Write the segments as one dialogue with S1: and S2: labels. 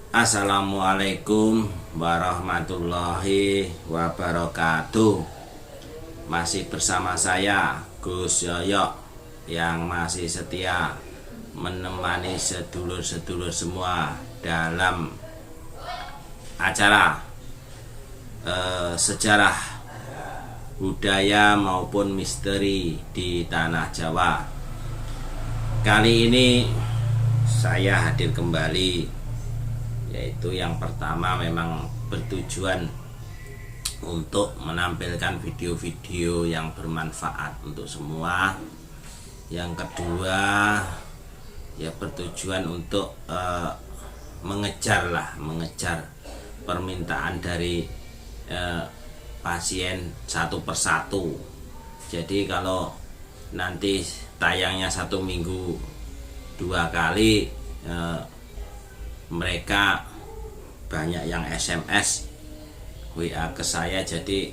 S1: Assalamualaikum warahmatullahi wabarakatuh. Masih bersama saya Gus Yoyo yang masih setia menemani sedulur-sedulur semua dalam acara sejarah budaya maupun misteri di tanah Jawa. Kali ini saya hadir kembali, yaitu yang pertama memang bertujuan untuk menampilkan video-video yang bermanfaat untuk semua. Yang kedua ya bertujuan untuk mengejar permintaan dari pasien satu persatu. Jadi kalau nanti tayangnya 1 minggu 2 kali, mereka banyak yang SMS WA ke saya, jadi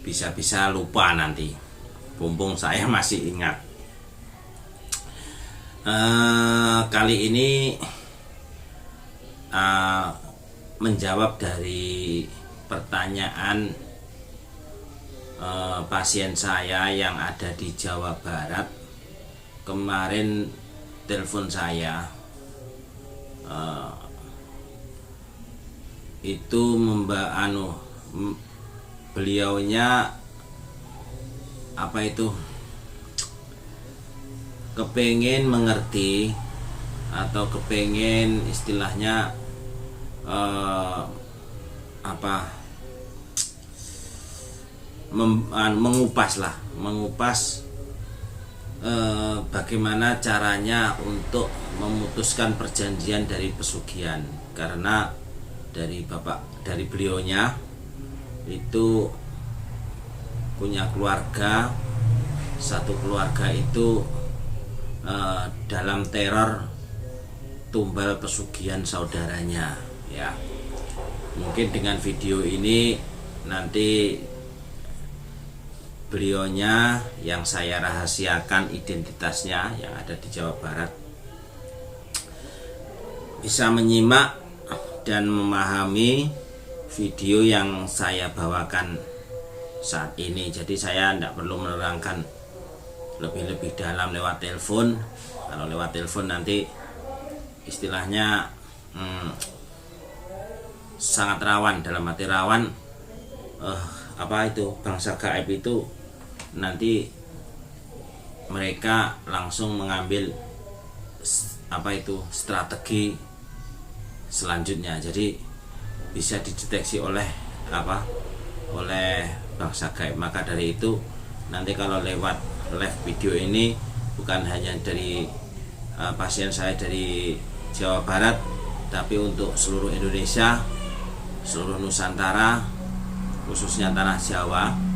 S1: bisa-bisa lupa nanti, mumpung saya masih ingat. Kali ini menjawab dari pertanyaan pasien saya yang ada di Jawa Barat. Kemarin telepon saya, itu beliaunya kepengen mengerti atau kepengen istilahnya mengupas bagaimana caranya untuk memutuskan perjanjian dari pesugihan, karena dari beliaunya itu punya keluarga, satu keluarga itu dalam teror tumbal pesugihan saudaranya ya. Mungkin dengan video ini nanti beliaunya yang saya rahasiakan identitasnya yang ada di Jawa Barat bisa menyimak dan memahami video yang saya bawakan saat ini. Jadi saya tidak perlu menerangkan lebih dalam lewat telepon. Kalau lewat telepon nanti istilahnya sangat rawan, dalam arti rawan bangsa gaib itu nanti mereka langsung mengambil strategi selanjutnya. Jadi bisa dideteksi oleh bangsa gaib. Maka dari itu nanti kalau lewat live video ini bukan hanya dari pasien saya dari Jawa Barat, tapi untuk seluruh Indonesia, seluruh Nusantara, khususnya tanah Jawa.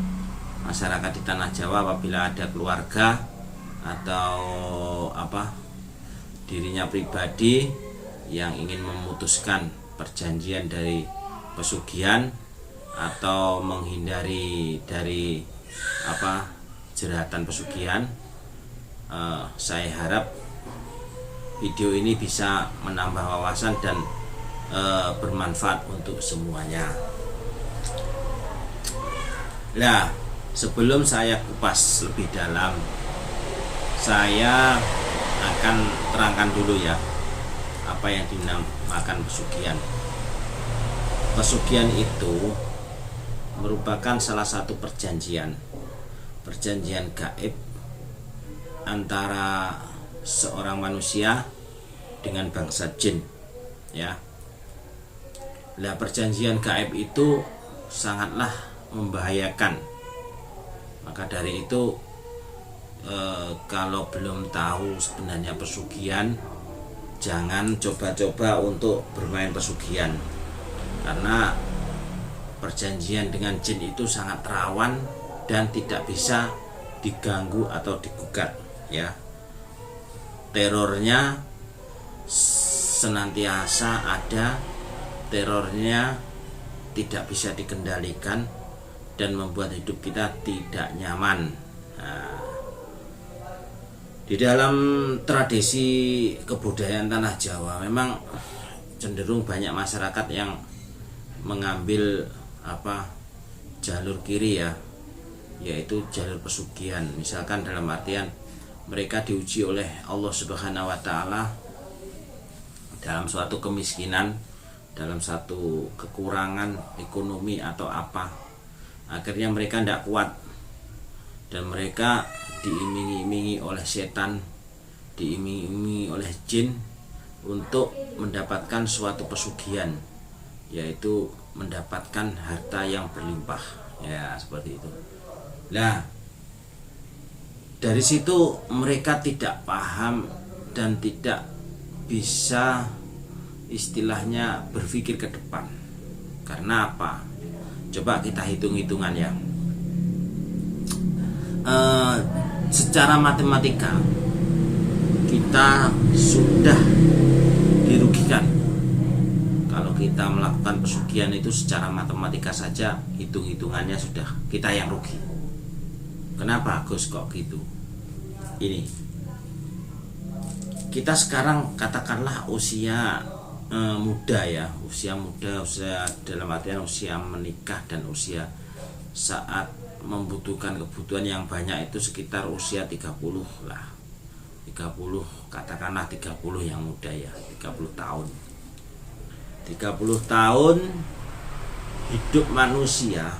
S1: Masyarakat di tanah Jawa apabila ada keluarga atau dirinya pribadi yang ingin memutuskan perjanjian dari pesugihan atau menghindari dari jeratan pesugihan, saya harap video ini bisa menambah wawasan dan bermanfaat untuk semuanya. Nah, sebelum saya kupas lebih dalam, saya akan terangkan dulu ya apa yang dinamakan pesugihan. Pesugihan itu merupakan salah satu perjanjian gaib antara seorang manusia dengan bangsa jin ya. Nah, perjanjian gaib itu sangatlah membahayakan. Maka dari itu kalau belum tahu sebenarnya pesugihan, jangan coba-coba untuk bermain pesugihan, karena perjanjian dengan jin itu sangat rawan dan tidak bisa diganggu atau digugat ya. Terornya senantiasa ada, terornya tidak bisa dikendalikan dan membuat hidup kita tidak nyaman. Nah, di dalam tradisi kebudayaan tanah Jawa memang cenderung banyak masyarakat yang mengambil jalur kiri ya, yaitu jalur pesugihan. Misalkan dalam artian mereka diuji oleh Allah Subhanahu wa taala dalam suatu kemiskinan, dalam satu kekurangan ekonomi atau apa, akhirnya mereka tidak kuat dan mereka diiming-imingi oleh setan, diiming-imingi oleh jin untuk mendapatkan suatu pesugihan, yaitu mendapatkan harta yang berlimpah ya, seperti itu. Nah, dari situ mereka tidak paham dan tidak bisa istilahnya berpikir ke depan. Karena apa? Coba kita hitung-hitungan ya. Secara matematika kita sudah dirugikan. Kalau kita melakukan pesugihan itu secara matematika saja, hitung-hitungannya sudah kita yang rugi. Kenapa Gus kok gitu? Ini, kita sekarang katakanlah usia muda ya, usia dalam artian usia menikah dan usia saat membutuhkan kebutuhan yang banyak itu sekitar usia 30 lah. 30, katakanlah 30 yang muda ya, 30 tahun. 30 tahun hidup manusia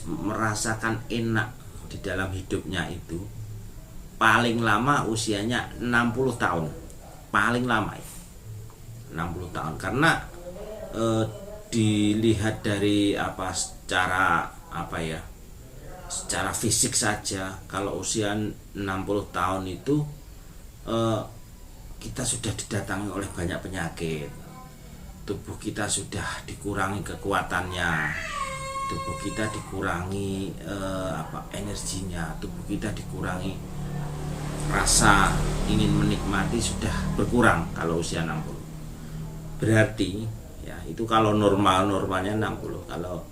S1: merasakan enak di dalam hidupnya itu paling lama usianya 60 tahun. Paling lama 60 tahun, karena dilihat dari secara fisik saja, kalau usia 60 tahun itu kita sudah didatangi oleh banyak penyakit. Tubuh kita sudah dikurangi kekuatannya, tubuh kita dikurangi energinya, tubuh kita dikurangi rasa ingin menikmati, sudah berkurang kalau usia 60. Berarti ya itu kalau normalnya 60, kalau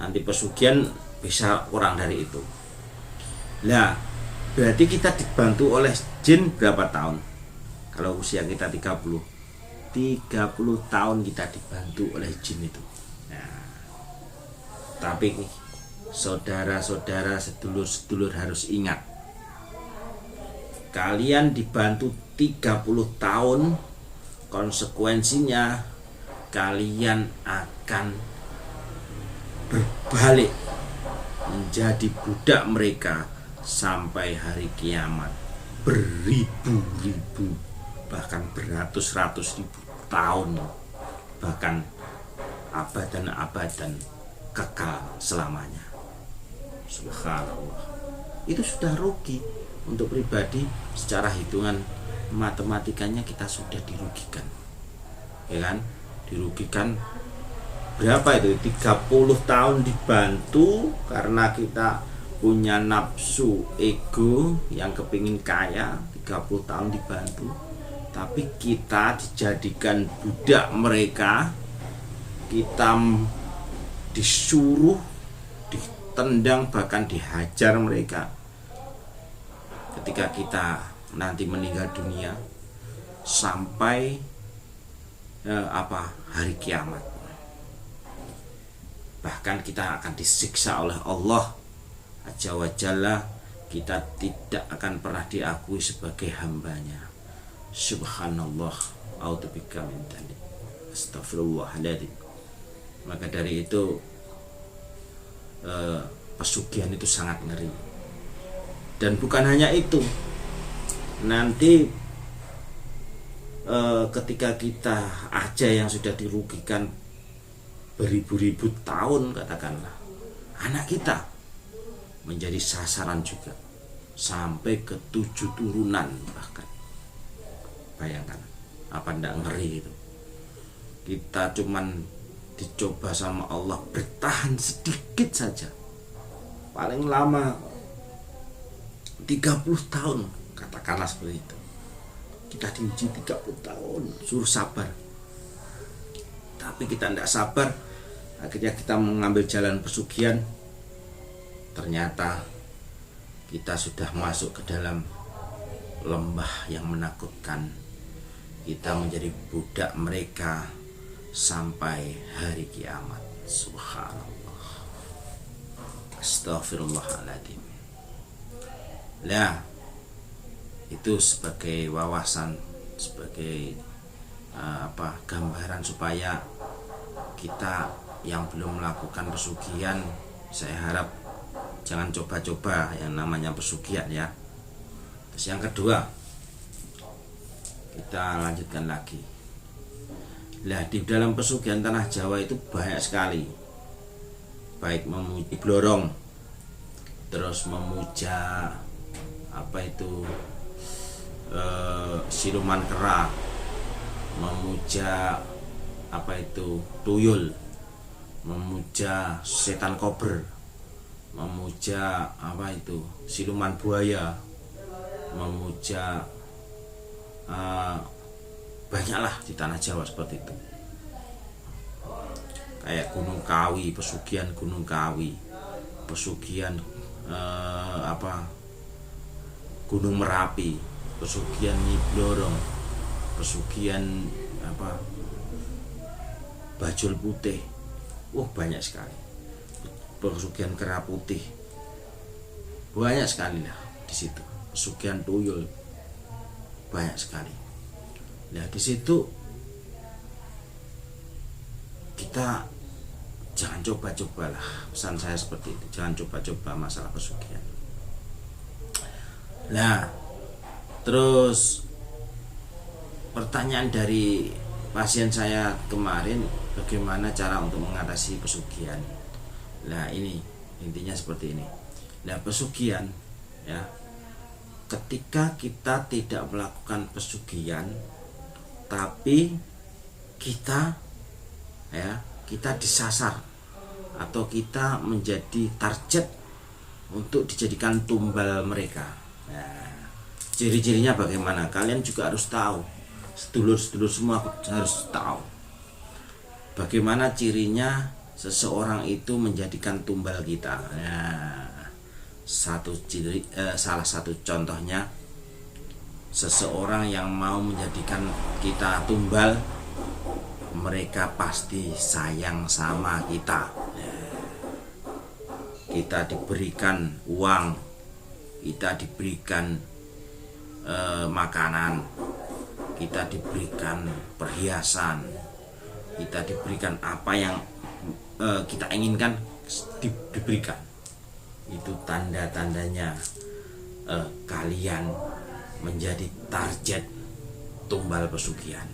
S1: nanti pesugihan bisa kurang dari itu. Nah, berarti kita dibantu oleh jin berapa tahun? Kalau usia kita 30 tahun kita dibantu oleh jin itu. Nah, tapi saudara-saudara, sedulur-sedulur harus ingat, kalian dibantu 30 tahun, konsekuensinya kalian akan berbalik menjadi budak mereka sampai hari kiamat, beribu-ribu bahkan beratus-ratus ribu tahun, bahkan abadan kekal selamanya. Subhanallah, itu sudah rugi untuk pribadi. Secara hitungan matematikanya kita sudah dirugikan, ya kan? Dirugikan berapa itu? 30 tahun dibantu karena kita punya nafsu ego yang kepingin kaya. 30 tahun dibantu, tapi kita dijadikan budak mereka, kita disuruh, ditendang, bahkan dihajar mereka. Ketika kita nanti meninggal dunia sampai hari kiamat, bahkan kita akan disiksa oleh Allah Azza wa Jalla. Kita tidak akan pernah diakui sebagai hambanya. Subhanallah, a'udzubika min dzalik, astagfirullahaladzim. Maka dari itu pesugihan itu sangat ngeri. Dan bukan hanya itu, nanti ketika kita aja yang sudah dirugikan beribu-ribu tahun, katakanlah, anak kita menjadi sasaran juga sampai ke 7 turunan bahkan. Bayangkan, apa ndak ngeri itu? Kita cuman dicoba sama Allah bertahan sedikit saja, paling lama 30 tahun, katakanlah seperti itu. Kita diuji 30 tahun, suruh sabar, tapi kita tidak sabar. Akhirnya kita mengambil jalan pesugihan. Ternyata kita sudah masuk ke dalam lembah yang menakutkan, kita menjadi budak mereka sampai hari kiamat. Subhanallah. Astaghfirullahaladzim. Nah, itu sebagai wawasan, sebagai gambaran supaya kita yang belum melakukan pesugihan, saya harap jangan coba-coba yang namanya pesugihan ya. Terus yang kedua, kita lanjutkan lagi. Nah, di dalam pesugihan tanah Jawa itu banyak sekali, baik memuji blorong, terus memuja siluman kera, memuja tuyul, memuja setan kober, memuja siluman buaya, memuja banyaklah di tanah Jawa seperti itu. Kayak Gunung Kawi, pesugihan Gunung Kawi, pesugihan Gunung Merapi, pesugihan Nyi Blorong, pesugihan Bajul Putih. Banyak sekali. Pesugihan Kera Putih. Banyak sekali lah di situ. Pesugihan tuyul. Banyak sekali. Nah, di situ kita jangan coba-cobalah. Pesan saya seperti itu. Jangan coba-coba masalah pesugihan. Nah, terus pertanyaan dari pasien saya kemarin, bagaimana cara untuk mengatasi pesugihan. Nah, ini intinya seperti ini. Nah, pesugihan ya, ketika kita tidak melakukan pesugihan tapi kita disasar atau kita menjadi target untuk dijadikan tumbal mereka. Nah, ciri-cirinya bagaimana? Kalian juga harus tahu. Sedulur-sedulur semua harus tahu bagaimana cirinya seseorang itu menjadikan tumbal kita. Nah, salah satu contohnya, seseorang yang mau menjadikan kita tumbal, mereka pasti sayang sama kita. Kita diberikan uang, kita diberikan makanan, kita diberikan perhiasan, kita diberikan apa yang kita inginkan, diberikan. Itu tanda-tandanya kalian menjadi target tumbal pesugihan.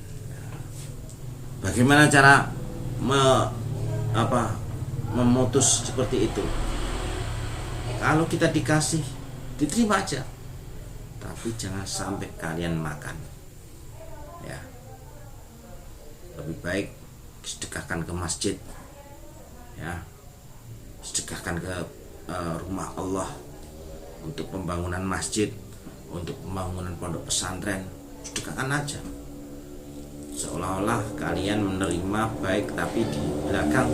S1: Bagaimana cara memutus seperti itu? Kalau kita dikasih, diterima aja, tapi jangan sampai kalian makan ya. Lebih baik sedekahkan ke masjid ya, sedekahkan ke rumah Allah, untuk pembangunan masjid, untuk pembangunan pondok pesantren. Sedekahkan aja, seolah-olah kalian menerima baik, tapi di belakang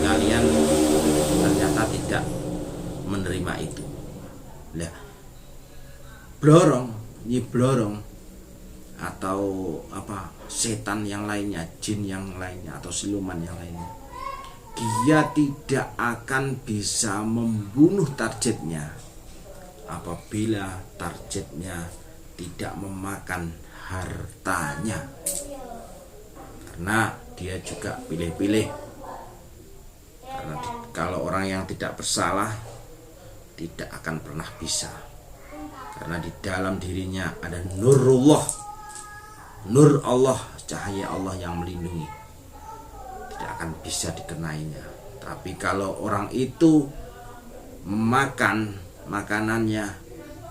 S1: kalian ternyata tidak menerima itu. Nah, Nyi Blorong atau setan yang lainnya, jin yang lainnya atau siluman yang lainnya, dia tidak akan bisa membunuh targetnya apabila targetnya tidak memakan hartanya, karena dia juga pilih-pilih. Karena kalau orang yang tidak bersalah tidak akan pernah bisa, karena di dalam dirinya ada nurullah, nur Allah, cahaya Allah yang melindungi, tidak akan bisa dikenainya. Tapi kalau orang itu makan makanannya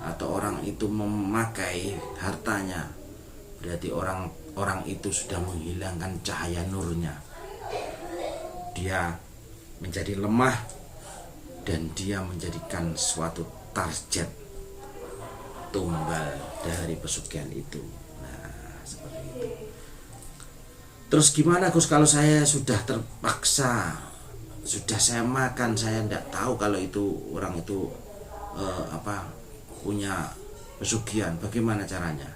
S1: atau orang itu memakai hartanya, berarti orang itu sudah menghilangkan cahaya nurnya. Dia menjadi lemah dan dia menjadikan suatu target tumbal dari pesugihan itu. Nah, seperti itu. Terus gimana Gus kalau saya sudah terpaksa, sudah saya makan, saya tidak tahu kalau itu orang itu punya pesugihan, bagaimana caranya?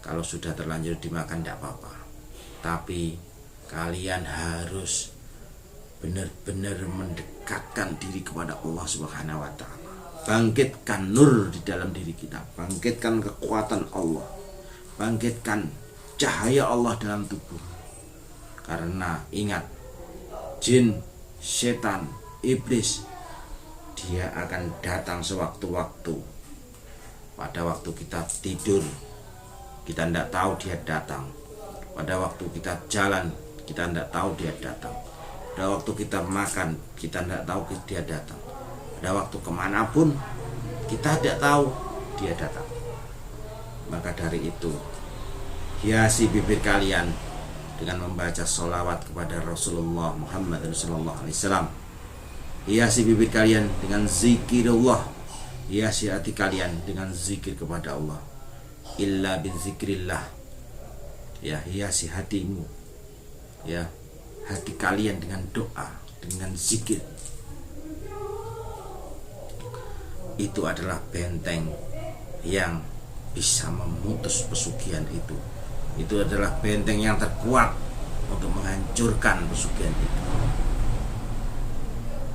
S1: Kalau sudah terlanjur dimakan tidak apa-apa, tapi kalian harus benar-benar mendekatkan diri kepada Allah Subhanahu wa Ta'ala. Bangkitkan nur di dalam diri kita, bangkitkan kekuatan Allah, bangkitkan cahaya Allah dalam tubuh. Karena ingat, jin, setan, iblis, dia akan datang sewaktu-waktu. Pada waktu kita tidur, kita tidak tahu dia datang. Pada waktu kita jalan, kita tidak tahu dia datang. Pada waktu kita makan, kita tidak tahu dia datang. Pada waktu kemanapun, kita tidak tahu dia datang. Maka dari itu, hiasi bibir kalian dengan membaca sholawat kepada Rasulullah Muhammad SAW. Hiasi bibir kalian dengan zikirullah. Hiasi hati kalian dengan zikir kepada Allah. Illa bin zikrillah. Ya, hiasi hatimu, ya, hati kalian dengan doa, dengan zikir. Itu adalah benteng yang bisa memutus pesugihan itu. Itu adalah benteng yang terkuat untuk menghancurkan pesugihan itu.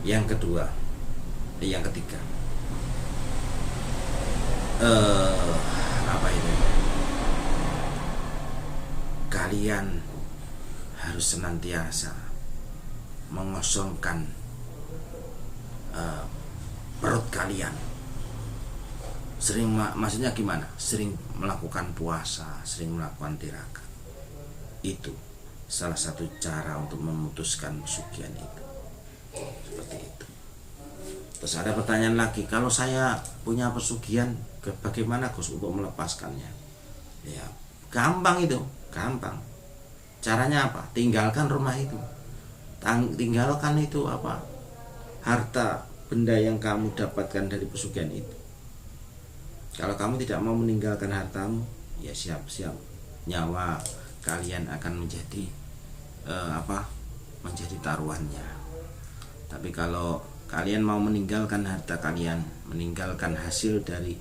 S1: Yang kedua, yang ketiga, apa itu? Kalian harus senantiasa mengosongkan perut kalian. Maksudnya gimana? Sering melakukan puasa, sering melakukan tirakat. Itu salah satu cara untuk memutuskan pesugihan itu. Seperti itu. Terus ada pertanyaan lagi, kalau saya punya pesugihan, bagaimana Gus untuk melepaskannya? Ya, gampang itu, gampang. Caranya apa? Tinggalkan rumah itu. Tinggalkan itu apa? Harta benda yang kamu dapatkan dari pesugihan itu. Kalau kamu tidak mau meninggalkan hartamu, ya siap-siap nyawa kalian akan menjadi menjadi taruhannya. Tapi kalau kalian mau meninggalkan harta kalian, meninggalkan hasil dari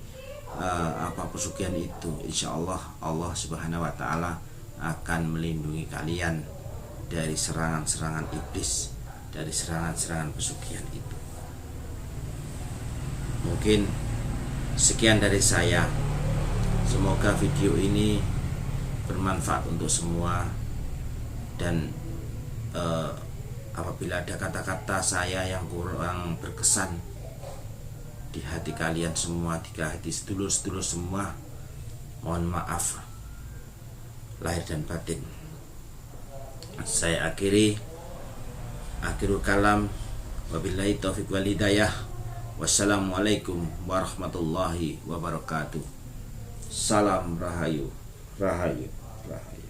S1: pesugihan itu, insya Allah Allah Subhanahu wa Ta'ala akan melindungi kalian dari serangan-serangan iblis, dari serangan-serangan pesugihan itu. Mungkin sekian dari saya. Semoga video ini bermanfaat untuk semua. Dan apabila ada kata-kata saya yang kurang berkesan di hati kalian semua, di hati sedulur-sedulur semua, mohon maaf lahir dan batin. Saya akhirul kalam, wabillahi taufiq wal hidayah. Wassalamualaikum warahmatullahi wabarakatuh. Salam rahayu, rahayu, rahayu.